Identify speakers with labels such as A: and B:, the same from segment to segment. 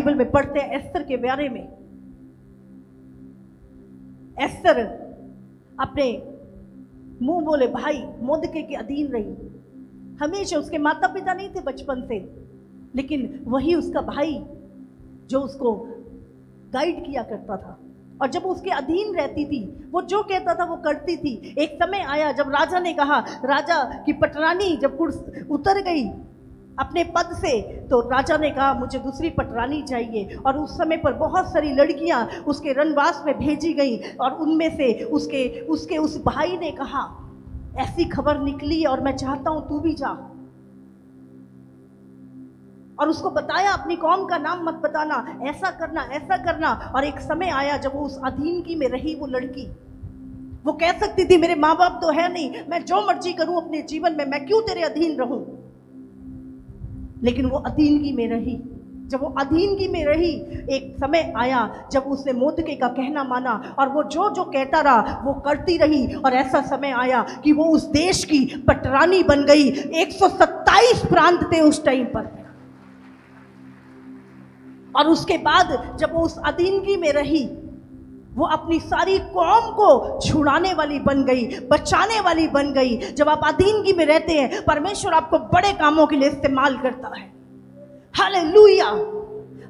A: Bible में पढ़ते हैं एस्तर के बारे में। एस्तर अपने मुंह बोले भाई मोर्दकै के अधीन रही। हमेशा उसके माता पिता नहीं थे बचपन से, लेकिन वही उसका भाई जो उसको गाइड किया करता था, और जब उसके अधीन रहती थी वो जो कहता था वो करती थी। एक समय आया जब राजा ने कहा, राजा की पटरानी जब उतर गई अपने पद से, तो राजा ने कहा मुझे दूसरी पटरानी चाहिए। और उस समय पर बहुत सारी लड़कियां उसके रनवास में भेजी गई, और उनमें से उसके उस भाई ने कहा ऐसी खबर निकली और मैं चाहता हूं तू भी जा, और उसको बताया अपनी कौम का नाम मत बताना, ऐसा करना। और एक समय आया जब वो उस अधीनगी में रही वो लड़की, वो कह सकती थी मेरे माँ बाप तो है नहीं, मैं जो मर्जी करूं अपने जीवन में, मैं क्यों तेरे अधीन रहूं, लेकिन वो अधीनगी में रही। जब वो अधीनगी में रही, एक समय आया जब उसने मोर्दकै का कहना माना, और वो जो जो कहता रहा वो करती रही, और ऐसा समय आया कि वो उस देश की पटरानी बन गई। 127 प्रांत थे उस टाइम पर, और उसके बाद जब वो उस अधीनगी में रही, वो अपनी सारी कौम को छुड़ाने वाली बन गई, बचाने वाली बन गई। जब आप अधीनगी में रहते हैं, परमेश्वर आपको बड़े कामों के लिए इस्तेमाल करता है। हालेलुया।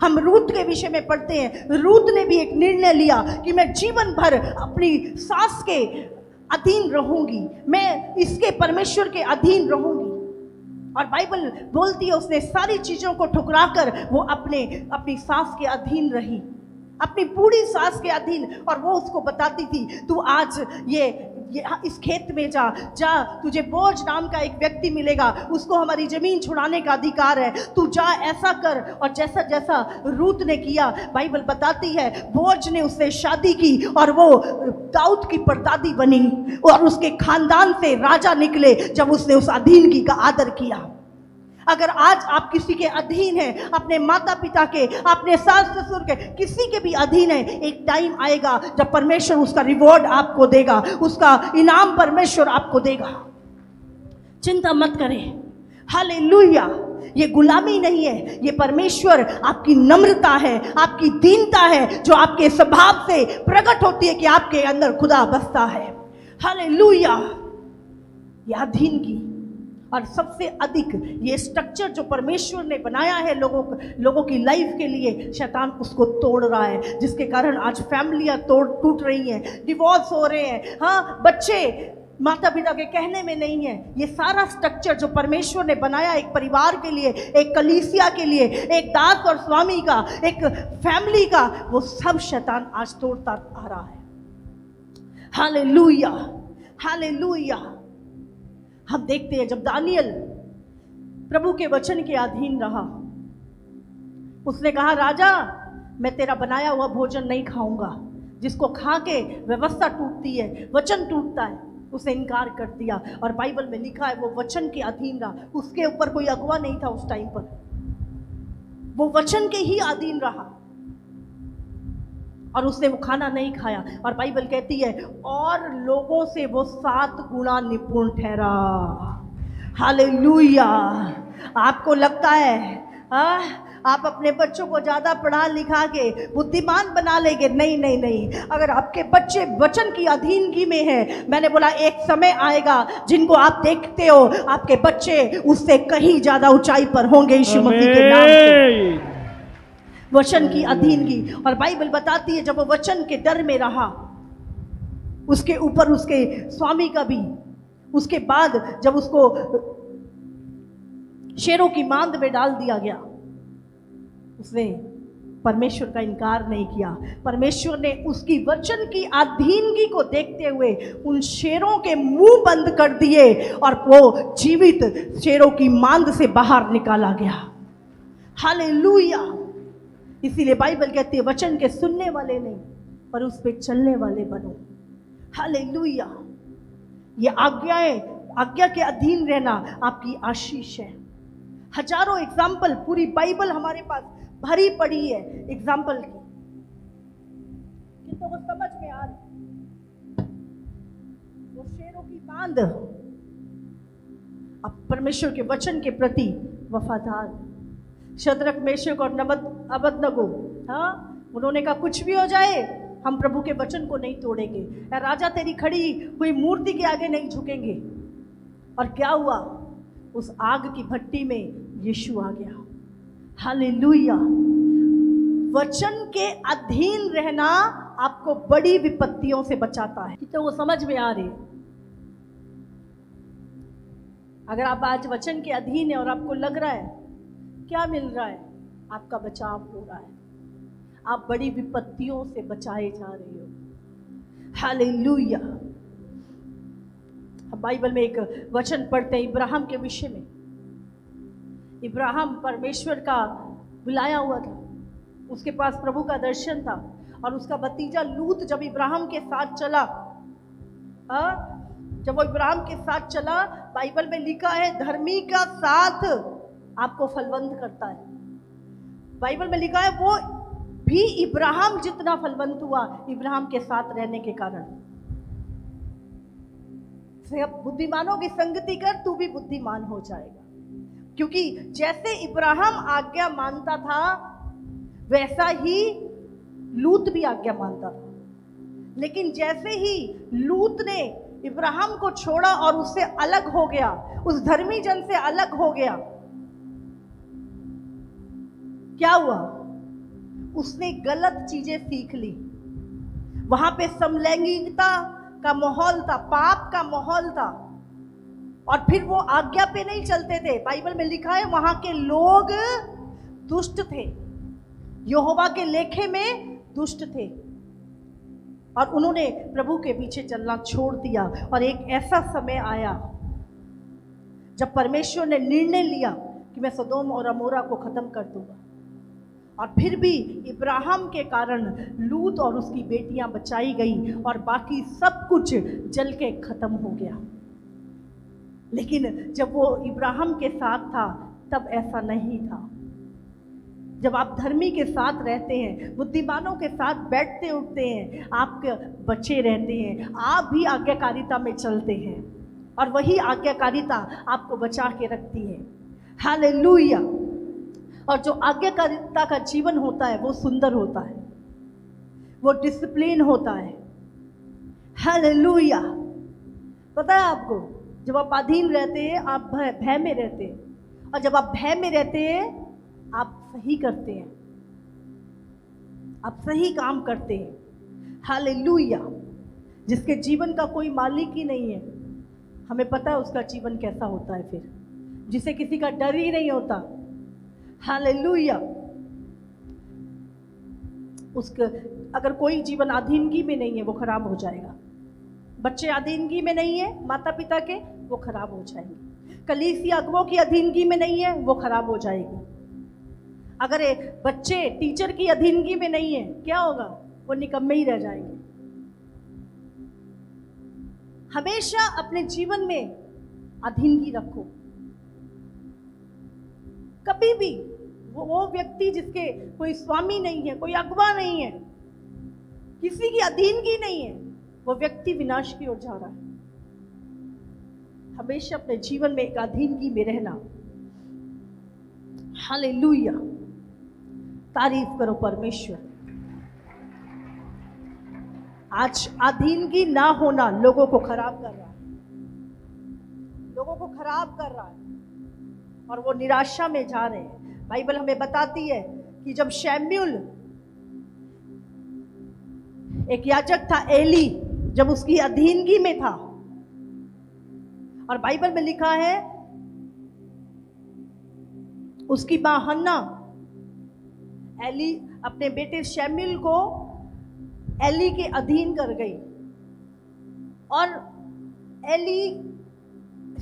A: हम रूत के विषय में पढ़ते हैं, रूत ने भी एक निर्णय लिया कि मैं जीवन भर अपनी सास के अधीन रहूंगी, मैं इसके परमेश्वर के अधीन रहूंगी। और बाइबल बोलती है उसने सारी चीजों को ठुकराकर वो अपनी सास के अधीन रही, अपनी बूढ़ी सास के अधीन। और वो उसको बताती थी तू आज ये इस खेत में जा, तुझे बोझ नाम का एक व्यक्ति मिलेगा, उसको हमारी जमीन छुड़ाने का अधिकार है, तू जा, ऐसा कर। और जैसा जैसा रूत ने किया, बाइबल बताती है बोझ ने उससे शादी की, और वो दाऊद की परदादी बनी, और उसके खानदान से राजा निकले जब उसने उस अधीनगी का आदर किया। अगर आज आप किसी के अधीन हैं, अपने माता पिता के, अपने सास ससुर के, किसी के भी अधीन है, एक टाइम आएगा जब परमेश्वर उसका रिवॉर्ड आपको देगा, उसका इनाम परमेश्वर आपको देगा। चिंता मत करें। हालेलुया। ये गुलामी नहीं है, ये परमेश्वर आपकी नम्रता है, आपकी दीनता है, जो आपके स्वभाव से प्रकट होती है कि आपके अंदर खुदा बसता है। हालेलुया। ये अधीनगी, और सबसे अधिक ये स्ट्रक्चर जो परमेश्वर ने बनाया है लोगों की लाइफ के लिए, शैतान उसको तोड़ रहा है, जिसके कारण आज फैमिलियां टूट रही हैं, डिवोर्स हो रहे हैं। हाँ, बच्चे माता पिता के कहने में नहीं है। ये सारा स्ट्रक्चर जो परमेश्वर ने बनाया एक परिवार के लिए, एक कलीसिया के लिए, एक दास और स्वामी का, एक फैमिली का, वो सब शैतान आज तोड़ता आ रहा है। Hallelujah, hallelujah. हम देखते हैं जब दानियल प्रभु के वचन के अधीन रहा, उसने कहा राजा मैं तेरा बनाया हुआ भोजन नहीं खाऊंगा, जिसको खा के व्यवस्था टूटती है, वचन टूटता है, उसने इनकार कर दिया। और बाइबल में लिखा है वो वचन के अधीन रहा, उसके ऊपर कोई अगुवा नहीं था उस टाइम पर, वो वचन के ही अधीन रहा, और उसने वो खाना नहीं खाया। और बाइबल कहती है और लोगों से वो 7 गुना निपुण ठहरा। हालेलुया। आपको लगता है आप अपने बच्चों को ज़्यादा पढ़ा लिखा के बुद्धिमान बना लेंगे? नहीं नहीं नहीं। अगर आपके बच्चे वचन की अधीनगी में हैं, मैंने बोला एक समय आएगा जिनको आप देखते हो आपके बच्चे उससे कहीं ज़्यादा ऊंचाई पर होंगे यीशु मसीह के नाम से। वचन की अधीनगी। और बाइबल बताती है जब वो वचन के डर में रहा, उसके ऊपर उसके स्वामी का भी, उसके बाद जब उसको शेरों की मांद में डाल दिया गया, उसने परमेश्वर का इनकार नहीं किया। परमेश्वर ने उसकी वचन की अधीनगी को देखते हुए उन शेरों के मुंह बंद कर दिए, और वो जीवित शेरों की मांद से बाहर निकाला गया। हालेलुया। इसीलिए बाइबल कहती है वचन के सुनने वाले नहीं पर उस पे चलने वाले बनो। हालेलुया। ये आज्ञा के अधीन रहना आपकी आशीष है। हजारों एग्जाम्पल पूरी बाइबल हमारे पास भरी पड़ी है एग्जाम्पल की, किन्तु वो समझ में आ रही। वो शेरों की बांध अब परमेश्वर के वचन के प्रति वफादार। शद्रक, मेशक और अबेदनगो, हाँ, उन्होंने कहा कुछ भी हो जाए हम प्रभु के वचन को नहीं तोड़ेंगे, या राजा तेरी खड़ी हुई मूर्ति के आगे नहीं झुकेंगे। और क्या हुआ? उस आग की भट्टी में यीशु आ गया। हालेलुया। वचन के अधीन रहना आपको बड़ी विपत्तियों से बचाता है। तो वो समझ में आ रही है। अगर आप आज वचन के अधीन है और आपको लग रहा है क्या मिल रहा है? आपका बचाव हो रहा है, आप बड़ी विपत्तियों से बचाए जा रहे हो। हालेलुया। हम बाइबल में एक वचन पढ़ते हैं इब्राहिम के विषय में। इब्राहिम परमेश्वर का बुलाया हुआ था, उसके पास प्रभु का दर्शन था, और उसका भतीजा लूत जब इब्राहिम के साथ चला, जब वो इब्राहिम के साथ चला, बाइबल में लिखा है धर्मी का साथ आपको फलवंत करता है। बाइबल में लिखा है वो भी इब्राहिम जितना फलवंत हुआ इब्राहिम के साथ रहने के कारण। बुद्धिमानों की संगति कर, तू भी बुद्धिमान हो जाएगा। क्योंकि जैसे इब्राहिम आज्ञा मानता था वैसा ही लूत भी आज्ञा मानता था। लेकिन जैसे ही लूत ने इब्राहिम को छोड़ा और उससे अलग हो गया, उस धर्मी जन से अलग हो गया, क्या हुआ? उसने गलत चीजें सीख ली। वहां पे समलैंगिकता का माहौल था, पाप का माहौल था, और फिर वो आज्ञा पे नहीं चलते थे। बाइबल में लिखा है वहां के लोग दुष्ट थे, यहोवा के लेखे में दुष्ट थे, और उन्होंने प्रभु के पीछे चलना छोड़ दिया। और एक ऐसा समय आया जब परमेश्वर ने निर्णय लिया कि मैं सदोम और अमोरा को खत्म कर दूंगा, और फिर भी इब्राहिम के कारण लूत और उसकी बेटियां बचाई गई और बाकी सब कुछ जल के खत्म हो गया। लेकिन जब वो इब्राहिम के साथ था तब ऐसा नहीं था। जब आप धर्मी के साथ रहते हैं, बुद्धिमानों के साथ बैठते उठते हैं, आपके बच्चे रहते हैं, आप भी आज्ञाकारिता में चलते हैं, और वही आज्ञाकारिता आपको बचा के रखती है। हालेलुया। और जो आज्ञाकारिता का जीवन होता है वो सुंदर होता है, वो डिसिप्लिन होता है। हालेलुया। पता है आपको, जब आप अधीन रहते हैं आप भय में रहते हैं, और जब आप भय में रहते हैं आप सही करते हैं, आप सही काम करते हैं। हालेलुया। जिसके जीवन का कोई मालिक ही नहीं है, हमें पता है उसका जीवन कैसा होता है। फिर जिसे किसी का डर ही नहीं होता, हालेलुया, उसका अगर कोई जीवन अधीनगी में नहीं है वो खराब हो जाएगा। बच्चे अधीनगी में नहीं है माता पिता के, वो खराब हो जाएंगे। कलीसिया अगुओं की अधीनगी में नहीं है, वो खराब हो जाएगी। अगर बच्चे टीचर की अधीनगी में नहीं है, क्या होगा? वो निकम्मे ही रह जाएंगे। हमेशा अपने जीवन में अधीनगी रखो। कभी भी वो व्यक्ति जिसके कोई स्वामी नहीं है, कोई अगवा नहीं है, किसी की अधीनगी नहीं है, वो व्यक्ति विनाश की ओर जा रहा है। हमेशा अपने जीवन में एक अधीनगी में रहना। हालेलुया। तारीफ करो परमेश्वर। आज अधीनगी ना होना लोगों को खराब कर रहा है, लोगों को खराब कर रहा है, और वो निराशा में जा रहे हैं। बाइबल हमें बताती है कि जब शमूएल, एक याजक था एली, जब उसकी अधीनगी में था, और बाइबल में लिखा है उसकी मां हन्ना एली अपने बेटे शमूएल को एली के अधीन कर गई, और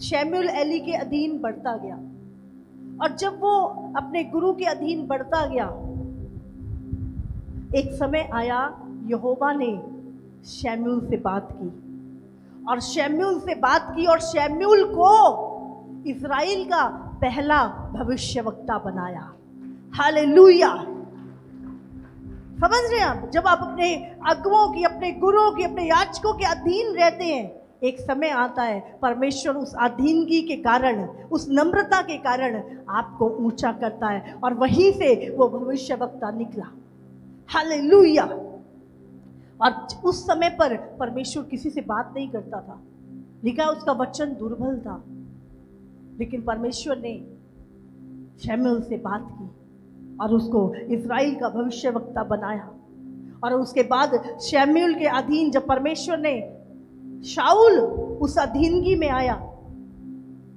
A: शमूएल एली के अधीन बढ़ता गया। और जब वो अपने गुरु के अधीन बढ़ता गया, एक समय आया यहोवा ने शमूएल से बात की, और शमूएल से बात की, और शमूएल को इस्राएल का पहला भविष्यवक्ता बनाया। हालेलुया। समझ रहे हैं आप? जब आप अपने अगुओं की, अपने गुरुओं की, अपने याजकों के अधीन रहते हैं, एक समय आता है परमेश्वर उस अधीनगी के कारण, उस नम्रता के कारण आपको ऊंचा करता है, और वहीं से वो भविष्यवक्ता निकला। हालेलुया। और उस समय पर परमेश्वर किसी से बात नहीं करता था, लिखा उसका वचन दुर्बल था, लेकिन परमेश्वर ने शमूएल से बात की और उसको इस्राएल का भविष्यवक्ता बनाया। और उसके बाद शमूएल के अधीन जब परमेश्वर ने, शाऊल उस अधीनगी में आया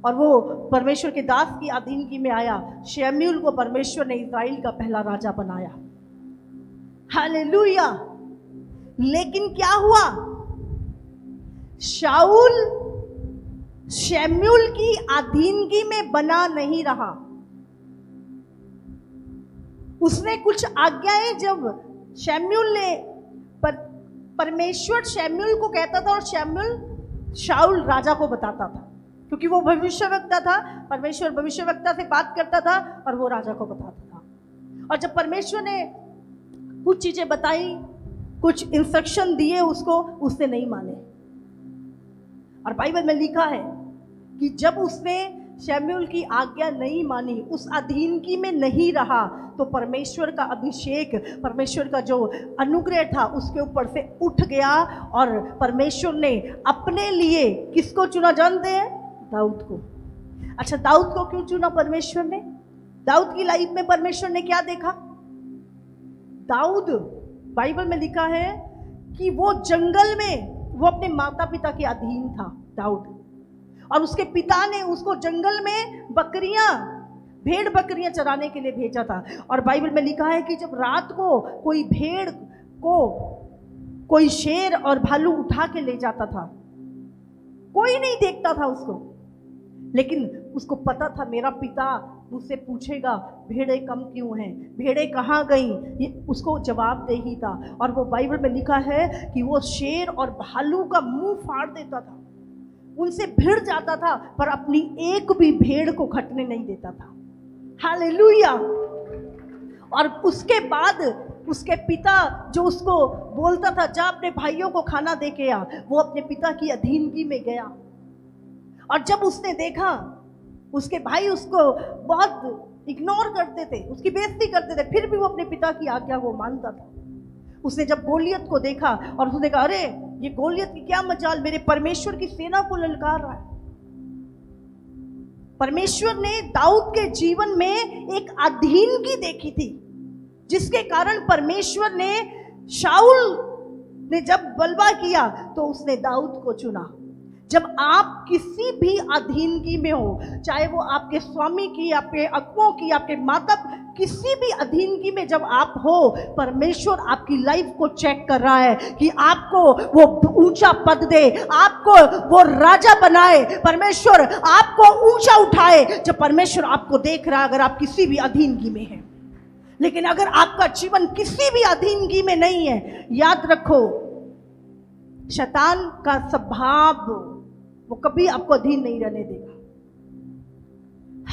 A: और वो परमेश्वर के दास की अधीनगी में आया, शमूएल को परमेश्वर ने इस्राएल का पहला राजा बनाया। हालेलुया। लेकिन क्या हुआ, शाऊल शमूएल की अधीनगी में बना नहीं रहा। उसने कुछ आज्ञाएं जब शमूएल ने, परमेश्वर शमूएल को कहता था और शमूएल शाऊल राजा को बताता था, क्योंकि वो भविष्यवक्ता था। परमेश्वर भविष्यवक्ता से बात करता था और वो राजा को बताता था। और जब परमेश्वर ने कुछ चीजें बताई, कुछ इंस्ट्रक्शन दिए उसको, उसने नहीं माने। और बाइबल में लिखा है कि जब उसने शमूएल की आज्ञा नहीं मानी, उस अधीनगी में नहीं रहा, तो परमेश्वर का अभिषेक, परमेश्वर का जो अनुग्रह था उसके ऊपर से उठ गया। और परमेश्वर ने अपने लिए किसको चुना जानते हैं? दाऊद को। अच्छा, दाऊद को क्यों चुना परमेश्वर ने? दाऊद की लाइफ में परमेश्वर ने क्या देखा? दाऊद, बाइबल में लिखा है कि वो जंगल में, वो अपने माता पिता के अधीन था दाऊद, और उसके पिता ने उसको जंगल में बकरियां, भेड़ बकरियां चराने के लिए भेजा था। और बाइबल में लिखा है कि जब रात को कोई भेड़ को कोई शेर और भालू उठा के ले जाता था, कोई नहीं देखता था उसको, लेकिन उसको पता था मेरा पिता मुझसे पूछेगा भेड़ें कम क्यों हैं, भेड़ें कहाँ गई, ये उसको जवाब दे ही था। और वो बाइबल में लिखा है कि वो शेर और भालू का मुंह फाड़ देता था, उनसे भिड़ जाता था, पर अपनी एक भी भेड़ को खटने नहीं देता था। हालेलुया। और उसके बाद उसके पिता जो उसको बोलता था जा अपने भाइयों को खाना दे के आ, वो अपने पिता की अधीनगी में गया। और जब उसने देखा उसके भाई उसको बहुत इग्नोर करते थे, उसकी बेइज्जती करते थे, फिर भी वो अपने पिता की आज्ञा को मानता था। उसने जब गोलियत को देखा और उसने कहा अरे ये गोलियत की क्या मजाल, मेरे परमेश्वर की सेना को ललकार रहा है। परमेश्वर ने दाऊद के जीवन में एक अधीनगी देखी थी, जिसके कारण परमेश्वर ने, शाऊल ने जब बलवा किया तो उसने दाऊद को चुना। जब आप किसी भी अधीनगी में हो, चाहे वो आपके स्वामी की, आपके अगुओं की, आपके माता, किसी भी अधीनगी में जब आप हो, परमेश्वर आपकी लाइफ को चेक कर रहा है कि आपको वो ऊंचा पद दे, आपको वो राजा बनाए, परमेश्वर आपको ऊंचा उठाए। जब परमेश्वर आपको देख रहा है, अगर आप किसी भी अधीनगी में हैं। लेकिन अगर आपका जीवन किसी भी अधीनगी में नहीं है, याद रखो शैतान का स्वभाव वो कभी आपको अधीन नहीं रहने देगा।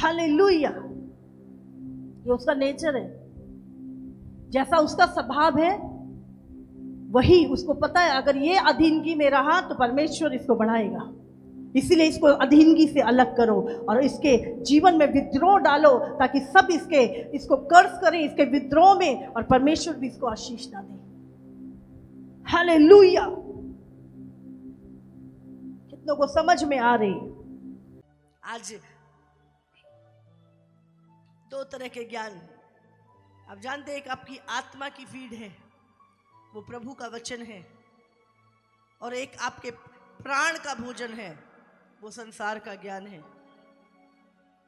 A: हालेलुया। ये उसका नेचर है, जैसा उसका स्वभाव है वही उसको पता है। अगर ये अधीनगी में रहा तो परमेश्वर इसको बढ़ाएगा, इसीलिए इसको अधीनगी से अलग करो और इसके जीवन में विद्रोह डालो, ताकि सब इसको कर्ज करें इसके विद्रोह में, और परमेश्वर भी इसको आशीष ना दे। हालेलुया। कितनों को समझ में आ रही? आज दो तरह के ज्ञान आप जानते हैं, एक आपकी आत्मा की फीड है, वो प्रभु का वचन है, और एक आपके प्राण का भोजन है, वो संसार का ज्ञान है।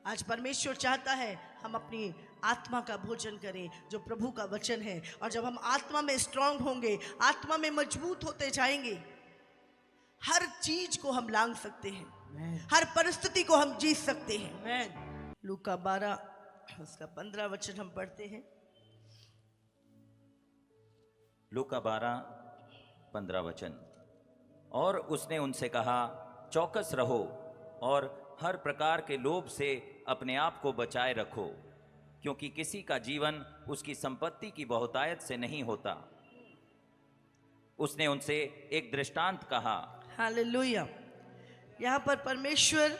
A: आज परमेश्वर चाहता है हम अपनी आत्मा का भोजन करें, जो प्रभु का वचन है। और जब हम आत्मा में स्ट्रांग होंगे, आत्मा में मजबूत होते जाएंगे, हर चीज को हम लांघ सकते हैं, हर परिस्थिति को हम जीत सकते हैं। लूका 12 उसका 15 वचन हम पढ़ते हैं।
B: लूका 12:15 वचन। और उसने उनसे कहा, चौकस रहो और हर प्रकार के लोभ से अपने आप को बचाए रखो, क्योंकि किसी का जीवन उसकी संपत्ति की बहुतायत से नहीं होता। उसने उनसे एक दृष्टांत कहा।
A: हालेलुया।
C: यहाँ पर परमेश्वर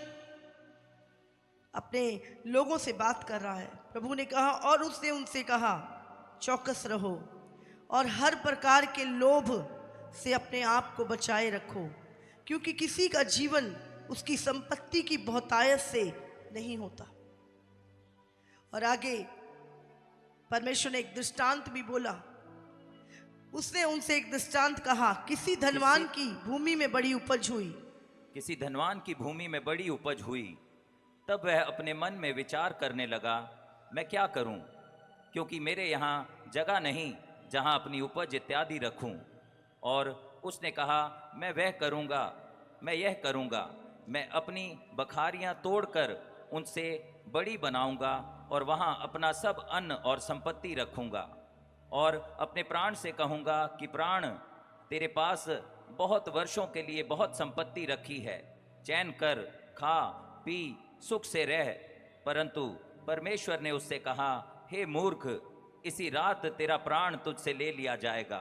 C: अपने लोगों से बात कर रहा है। प्रभु ने कहा, और उसने उनसे कहा, चौकस रहो और हर प्रकार के लोभ से अपने आप को बचाए रखो, क्योंकि किसी का जीवन उसकी संपत्ति की बहुतायत से नहीं होता। और आगे परमेश्वर ने एक दृष्टांत भी बोला। उसने उनसे एक दृष्टांत कहा, किसी धनवान की भूमि में बड़ी उपज हुई।
B: किसी धनवान की भूमि में बड़ी उपज हुई। तब वह अपने मन में विचार करने लगा, मैं क्या करूं, क्योंकि मेरे यहाँ जगह नहीं जहां अपनी उपज इत्यादि रखूं। और उसने कहा, मैं यह करूंगा, मैं अपनी बखारियां तोड़कर उनसे बड़ी बनाऊंगा और वहां अपना सब अन्न और संपत्ति रखूंगा। और अपने प्राण से कहूंगा कि प्राण, तेरे पास बहुत वर्षों के लिए बहुत संपत्ति रखी है, चैन कर, खा पी, सुख से रह। परंतु परमेश्वर ने उससे कहा, हे मूर्ख, इसी रात तेरा प्राण तुझसे ले लिया जाएगा।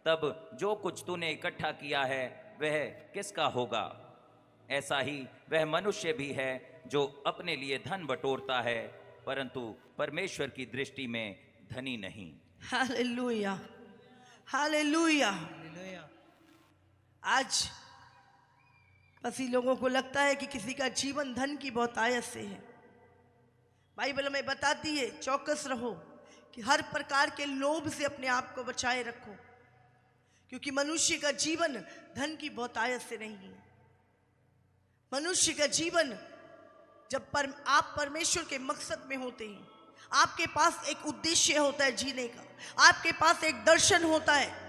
B: तब जो कुछ तूने इकट्ठा किया है वह किसका होगा? ऐसा ही वह मनुष्य भी है जो अपने लिए धन बटोरता है, परंतु परमेश्वर की दृष्टि में धनी नहीं।
C: Hallelujah, hallelujah. आज कई लोगों को लगता है कि किसी का जीवन धन की बहुतायत से है। बाइबल हमें बताती है, चौकस रहो कि हर प्रकार के लोभ से अपने आप को बचाए रखो, क्योंकि मनुष्य का जीवन धन की बहुतायत से नहीं है। मनुष्य का जीवन, जब आप परमेश्वर के मकसद में होते हैं, आपके पास एक उद्देश्य होता है जीने का, आपके पास एक दर्शन होता है।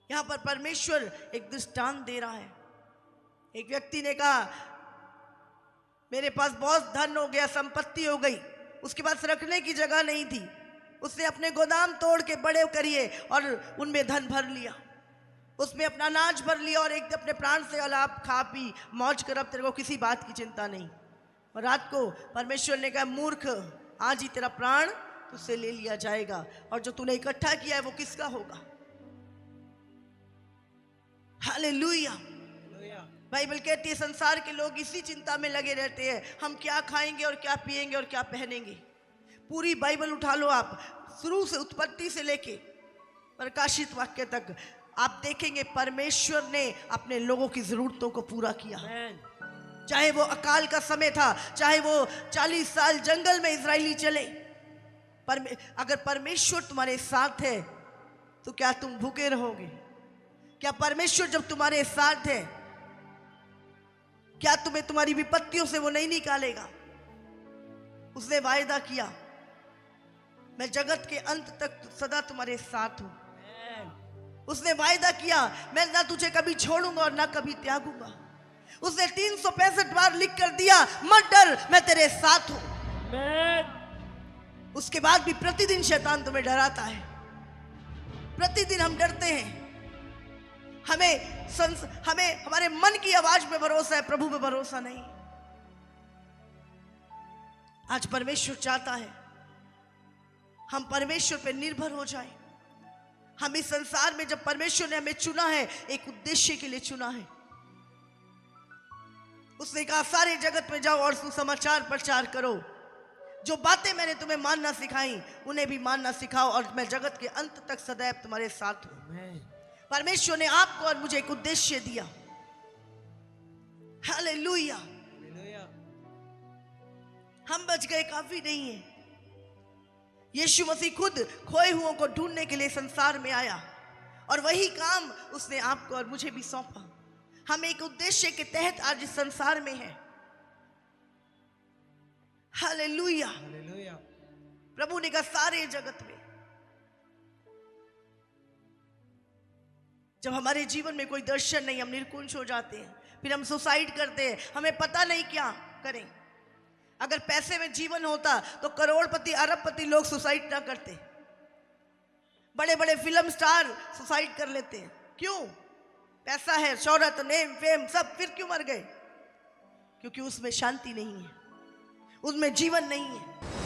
C: यहां पर परमेश्वर एक दृष्टांत दे रहा है। एक व्यक्ति ने कहा, मेरे पास बहुत धन हो गया, संपत्ति हो गई, उसके पास रखने की जगह नहीं थी। उसने अपने गोदाम तोड़ के बड़े करिए और उनमें धन भर लिया, उसमें अपना अनाज भर लिया और एक अपने प्राण से अलाप खा पी मौज कर, अब तेरे को किसी बात की चिंता नहीं। और रात को परमेश्वर ने कहा, मूर्ख, आज ही तेरा प्राण तुझसे ले लिया जाएगा, और जो तूने इकट्ठा किया है वो किसका होगा? हालेलुया। बाइबल कहती है, संसार के लोग इसी चिंता में लगे रहते हैं, हम क्या खाएंगे और क्या पिएंगे और क्या पहनेंगे। पूरी बाइबल उठा लो आप, शुरू से उत्पत्ति से लेके प्रकाशित वाक्य तक, आप देखेंगे परमेश्वर ने अपने लोगों की जरूरतों को पूरा किया। चाहे वो अकाल का समय था, चाहे वो 40 साल जंगल में इजरायली चले, अगर परमेश्वर तुम्हारे साथ है तो क्या तुम भूखे रहोगे? क्या परमेश्वर जब तुम्हारे साथ है, क्या तुम्हें तुम्हारी विपत्तियों से वो नहीं निकालेगा? उसने वायदा किया, मैं जगत के अंत तक सदा तुम्हारे साथ हूं। उसने वायदा किया, मैं ना तुझे कभी छोड़ूंगा और ना कभी त्यागूंगा। उसने 365 बार लिख कर दिया, मत डर, मैं तेरे साथ हूं। उसके बाद भी प्रतिदिन शैतान तुम्हें डराता है, प्रतिदिन हम डरते हैं। हमें हमारे मन की आवाज पे भरोसा है, प्रभु पे भरोसा नहीं। आज परमेश्वर चाहता है हम परमेश्वर पे निर्भर हो जाएं। हम इस संसार में, जब परमेश्वर ने हमें चुना है, एक उद्देश्य के लिए चुना है। उसने कहा, सारे जगत में जाओ और सुसमाचार प्रचार करो। जो बातें मैंने तुम्हें मानना सिखाई उन्हें भी मानना सिखाओ, और मैं जगत के अंत तक सदैव तुम्हारे साथ हूं। परमेश्वर ने आपको और मुझे एक उद्देश्य दिया। हालेलुया। हम बच गए काफी नहीं है। यीशु मसीह खुद खोए हुओं को ढूंढने के लिए संसार में आया, और वही काम उसने आपको और मुझे भी सौंपा। हम एक उद्देश्य के तहत आज इस संसार में हैं। हालेलुया। प्रभु ने कहा, सारे जगत में। जब हमारे जीवन में कोई दर्शन नहीं, हम निर्कुंज हो जाते हैं, फिर हम सुसाइड करते हैं, हमें पता नहीं क्या करें। अगर पैसे में जीवन होता तो करोड़पति अरबपति लोग सुसाइड ना करते। बड़े बड़े फिल्म स्टार सुसाइड कर लेते हैं, क्यों? पैसा है, शौहरत, नेम, फेम, सब। फिर क्यों मर गए? क्योंकि उसमें शांति नहीं है, उसमें जीवन नहीं है।